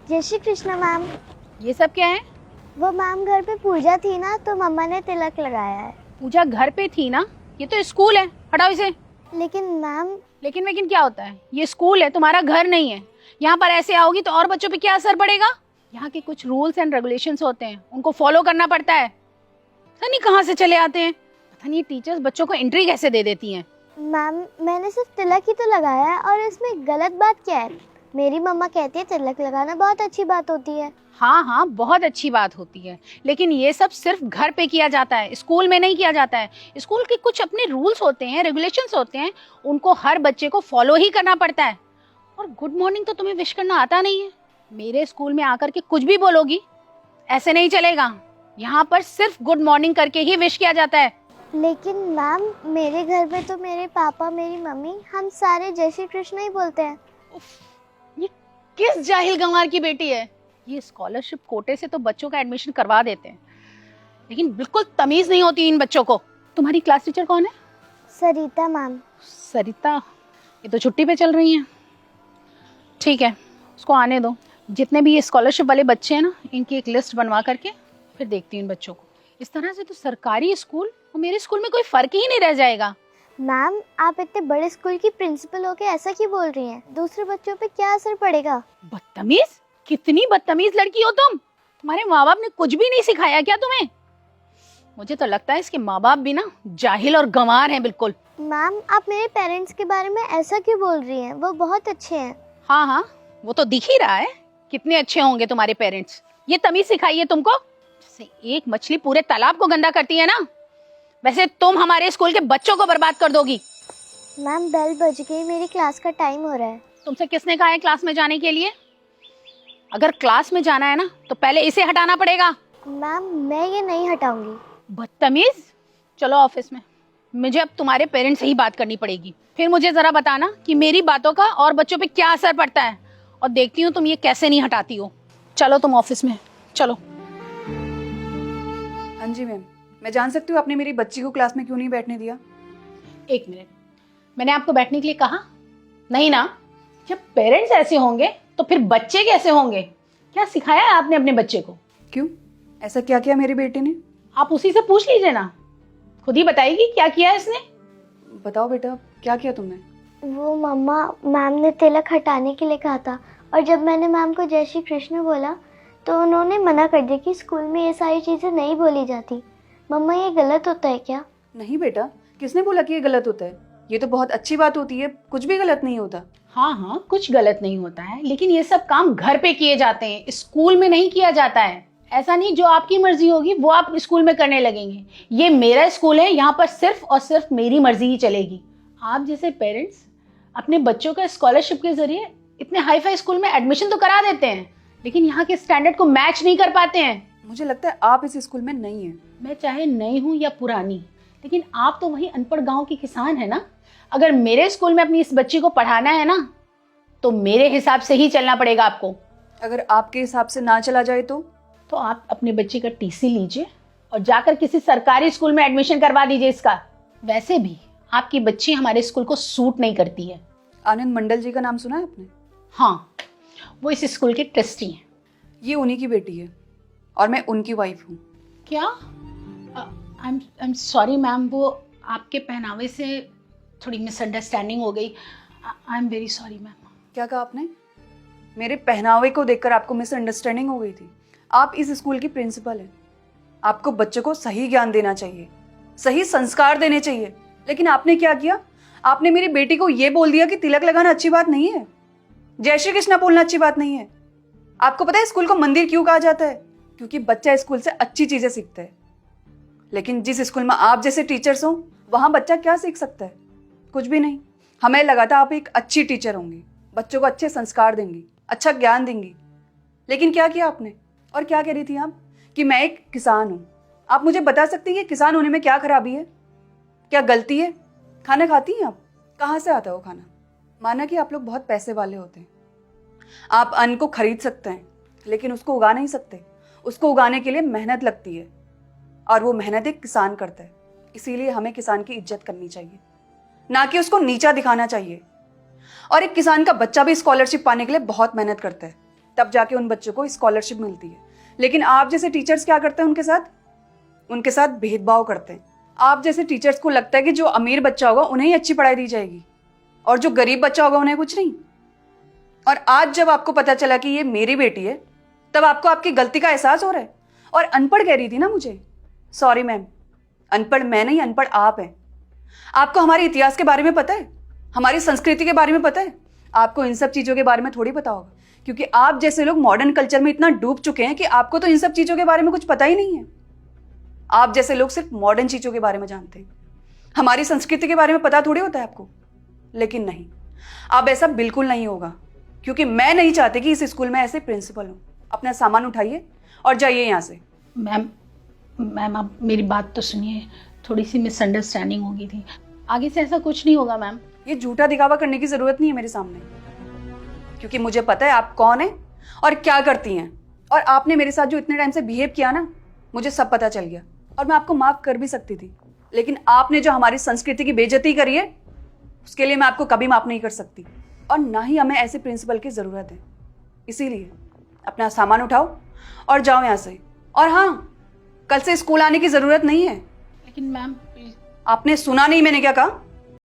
जय श्री कृष्ण मैम। ये सब क्या है? वो मैम घर पे पूजा थी ना तो मम्मा ने तिलक लगाया है। पूजा घर पे थी ना, ये तो स्कूल है, हटाओ इसे। लेकिन मैम। लेकिन क्या होता है? ये स्कूल है, तुम्हारा घर नहीं है। यहाँ पर ऐसे आओगी तो और बच्चों पे क्या असर पड़ेगा? यहाँ के कुछ रूल्स एंड रेगुलेशंस होते हैं, उनको फॉलो करना पड़ता है। पता नहीं कहाँ से चले आते हैं, पता नहीं टीचर्स बच्चों को एंट्री कैसे दे देती हैं। मैम मैंने सिर्फ तिलक ही तो लगाया है और इसमें गलत बात क्या है? मेरी मम्मा कहती है तिलक लगाना बहुत अच्छी बात होती है। हाँ हाँ, बहुत अच्छी बात होती है, लेकिन ये सब सिर्फ घर पे किया जाता है, स्कूल में नहीं किया जाता है। स्कूल के कुछ अपने रूल्स होते हैं, रेगुलेशंस होते हैं, उनको हर बच्चे को फॉलो ही करना पड़ता है। और गुड मॉर्निंग तो तुम्हें विश करना आता नहीं है। मेरे स्कूल में आकर के कुछ भी बोलोगी, ऐसे नहीं चलेगा। यहाँ पर सिर्फ गुड मॉर्निंग करके ही विश किया जाता है। लेकिन मैम मेरे घर पे तो मेरे पापा मेरी मम्मी हम सारे जय श्री कृष्ण ही बोलते हैं। ये किस जाहिल गंवार की बेटी है? ये स्कॉलरशिप कोटे से तो बच्चों का एडमिशन करवा देते हैं, लेकिन बिल्कुल तमीज नहीं होती इन बच्चों को। तुम्हारी क्लास टीचर कौन है? सरिता मैम। सरिता? ये तो छुट्टी पे चल रही हैं। ठीक है, उसको आने दो। जितने भी ये स्कॉलरशिप वाले बच्चे हैं ना, इनकी एक लिस्ट बनवा करके फिर देखती हूँ इन बच्चों को। इस तरह से तो सरकारी स्कूल और मेरे स्कूल में कोई फर्क ही नहीं रह जाएगा। मैम आप इतने बड़े स्कूल की प्रिंसिपल होके ऐसा क्यों बोल रही हैं? दूसरे बच्चों पे क्या असर पड़ेगा? बदतमीज! कितनी बदतमीज लड़की हो तुम। तुम्हारे माँ बाप ने कुछ भी नहीं सिखाया क्या तुम्हें? मुझे तो लगता है इसके माँ बाप भी ना जाहिल और गंवार हैं बिल्कुल। मैम आप मेरे पेरेंट्स के बारे में ऐसा क्यों बोल रही हैं? वो बहुत अच्छे हैं। हाँ हाँ, वो तो दिख ही रहा है कितने अच्छे होंगे तुम्हारे पेरेंट्स। ये तमीज सिखाई है तुमको? जैसे एक मछली पूरे तालाब को गंदा करती है ना, वैसे तुम हमारे स्कूल के बच्चों को बर्बाद कर दोगी। मैम बेल बज गई, मेरी क्लास का टाइम हो रहा है। तुमसे किसने कहा है क्लास में जाने के लिए? अगर क्लास में जाना है ना तो पहले इसे हटाना पड़ेगा। मैम मैं ये नहीं हटाऊंगी। बदतमीज! चलो ऑफिस में, मुझे अब तुम्हारे पेरेंट्स से ही बात करनी पड़ेगी। फिर मुझे जरा बताना कि मेरी बातों का और बच्चों पे क्या असर पड़ता है, और देखती हूँ तुम ये कैसे नहीं हटाती हो। चलो तुम ऑफिस में चलो। हाँ जी मैम, मैं जान सकती हूँ आपने मेरी बच्ची को क्लास में क्यों नहीं बैठने दिया? एक मिनट, मैंने आपको बैठने के लिए कहा नहीं ना? जब पेरेंट्स ऐसे होंगे तो फिर बच्चे कैसे होंगे? क्या सिखाया है आपने अपने बच्चे को? क्यों, ऐसा क्या किया मेरी बेटी ने? आप उसी से पूछ लीजिए ना, खुद ही बताएगी क्या किया है इसने। बताओ बेटा, क्या किया तुमने? वो मम्मा, मैम ने तिलक हटाने के लिए कहा था और जब मैंने मैम को जय श्री कृष्ण बोला तो उन्होंने मना कर दिया कि स्कूल में ये सारी चीज़ें नहीं बोली जाती। मम्मा ये गलत होता है क्या? नहीं बेटा, किसने बोला कि ये गलत होता है? ये तो बहुत अच्छी बात होती है, कुछ भी गलत नहीं होता। हाँ हाँ, कुछ गलत नहीं होता है, लेकिन ये सब काम घर पे किए जाते हैं, स्कूल में नहीं किया जाता है। ऐसा नहीं जो आपकी मर्जी होगी वो आप स्कूल में करने लगेंगे। ये मेरा स्कूल है, यहाँ पर सिर्फ और सिर्फ मेरी मर्जी ही चलेगी। आप जैसे पेरेंट्स अपने बच्चों का स्कॉलरशिप के जरिए इतने हाई फाई स्कूल में एडमिशन तो करा देते हैं, लेकिन यहाँ के स्टैंडर्ड को मैच नहीं कर पाते हैं। मुझे लगता है आप इस स्कूल में नई हैं। मैं चाहे नई हूँ या पुरानी, लेकिन आप तो वही अनपढ़ गांव की किसान है ना। अगर मेरे स्कूल में अपनी इस बच्ची को पढ़ाना है ना, तो मेरे हिसाब से ही चलना पड़ेगा आपको। अगर आपके हिसाब से ना चला जाए तो आप अपने बच्चे का टीसी लीजिए और जाकर किसी सरकारी स्कूल में एडमिशन करवा दीजिए इसका। वैसे भी आपकी बच्ची हमारे स्कूल को सूट नहीं करती है। आनंद मंडल जी का नाम सुना है आपने? हाँ, वो इस स्कूल के ट्रस्टी हैं। ये उन्हीं की बेटी है और मैं उनकी वाइफ हूँ। क्या? आई एम सॉरी मैम, वो आपके पहनावे से थोड़ी मिसअंडरस्टैंडिंग हो गई। I am very sorry ma'am. क्या कहा आपने? मेरे पहनावे को देखकर आपको मिसअंडरस्टैंडिंग हो गई थी? आप इस स्कूल की प्रिंसिपल हैं, आपको बच्चों को सही ज्ञान देना चाहिए, सही संस्कार देने चाहिए, लेकिन आपने क्या किया? आपने मेरी बेटी को ये बोल दिया कि तिलक लगाना अच्छी बात नहीं है, जय श्री कृष्णा बोलना अच्छी बात नहीं है। आपको पता है स्कूल को मंदिर क्यों कहा जाता है? क्योंकि बच्चा स्कूल से अच्छी चीजें सीखता है। लेकिन जिस स्कूल में आप जैसे टीचर्स हो, वहां बच्चा क्या सीख सकता है? कुछ भी नहीं। हमें लगा था आप एक अच्छी टीचर होंगी, बच्चों को अच्छे संस्कार देंगी, अच्छा ज्ञान देंगी, लेकिन क्या किया आपने? और क्या कह रही थी आप कि मैं एक किसान हूं। आप मुझे बता सकती हैं कि किसान होने में क्या खराबी है, क्या गलती है? खाना खाती हैं आप? कहाँ से आता है वो खाना? माना कि आप लोग बहुत पैसे वाले होते हैं, आप अन्न को खरीद सकते हैं, लेकिन उसको उगा नहीं सकते। उसको उगाने के लिए मेहनत लगती है, और वो मेहनत एक किसान करता है। इसीलिए हमें किसान की इज्जत करनी चाहिए, ना कि उसको नीचा दिखाना चाहिए। और एक किसान का बच्चा भी स्कॉलरशिप पाने के लिए बहुत मेहनत करता है, तब जाके उन बच्चों को स्कॉलरशिप मिलती है। लेकिन आप जैसे टीचर्स क्या करते हैं उनके साथ भेदभाव करते हैं। आप जैसे टीचर्स को लगता है कि जो अमीर बच्चा होगा उन्हें ही अच्छी पढ़ाई दी जाएगी और जो गरीब बच्चा होगा उन्हें कुछ नहीं। और आज जब आपको पता चला कि ये मेरी बेटी है, तब आपको आपकी गलती का एहसास हो रहा है। और अनपढ़ कह रही थी ना मुझे, सॉरी मैम, अनपढ़ मैं नहीं, अनपढ़ आप हैं। आपको हमारे इतिहास के बारे में पता है, हमारी संस्कृति के बारे में पता है, आपको इन सब चीज़ों के बारे में थोड़ी पता होगा, क्योंकि आप जैसे लोग मॉडर्न कल्चर में इतना डूब चुके हैं कि आपको तो इन सब चीज़ों के बारे में कुछ पता ही नहीं है। आप जैसे लोग सिर्फ मॉडर्न चीज़ों के बारे में जानते हैं, हमारी संस्कृति के बारे में पता थोड़ी होता है आपको। लेकिन नहीं, अब ऐसा बिल्कुल नहीं होगा, क्योंकि मैं नहीं चाहती कि इस स्कूल में ऐसे प्रिंसिपल हो। अपना सामान उठाइए और जाइए यहाँ से। मैम आप मेरी बात तो सुनिए, थोड़ी सी मिसअंडरस्टैंडिंग हो गई थी, आगे से ऐसा कुछ नहीं होगा मैम। ये झूठा दिखावा करने की जरूरत नहीं है मेरे सामने, क्योंकि मुझे पता है आप कौन हैं और क्या करती हैं। और आपने मेरे साथ जो इतने टाइम से बिहेव किया ना, मुझे सब पता चल गया और मैं आपको माफ कर भी सकती थी। लेकिन आपने जो हमारी संस्कृति की बेइज्जती करी है, उसके लिए मैं आपको कभी माफ नहीं कर सकती, और ना ही हमें ऐसे प्रिंसिपल की जरूरत है। इसीलिए अपना सामान उठाओ और जाओ यहाँ से। और हाँ, कल से स्कूल आने की जरूरत नहीं है। लेकिन मैम प्लीज। आपने सुना नहीं मैंने क्या कहा?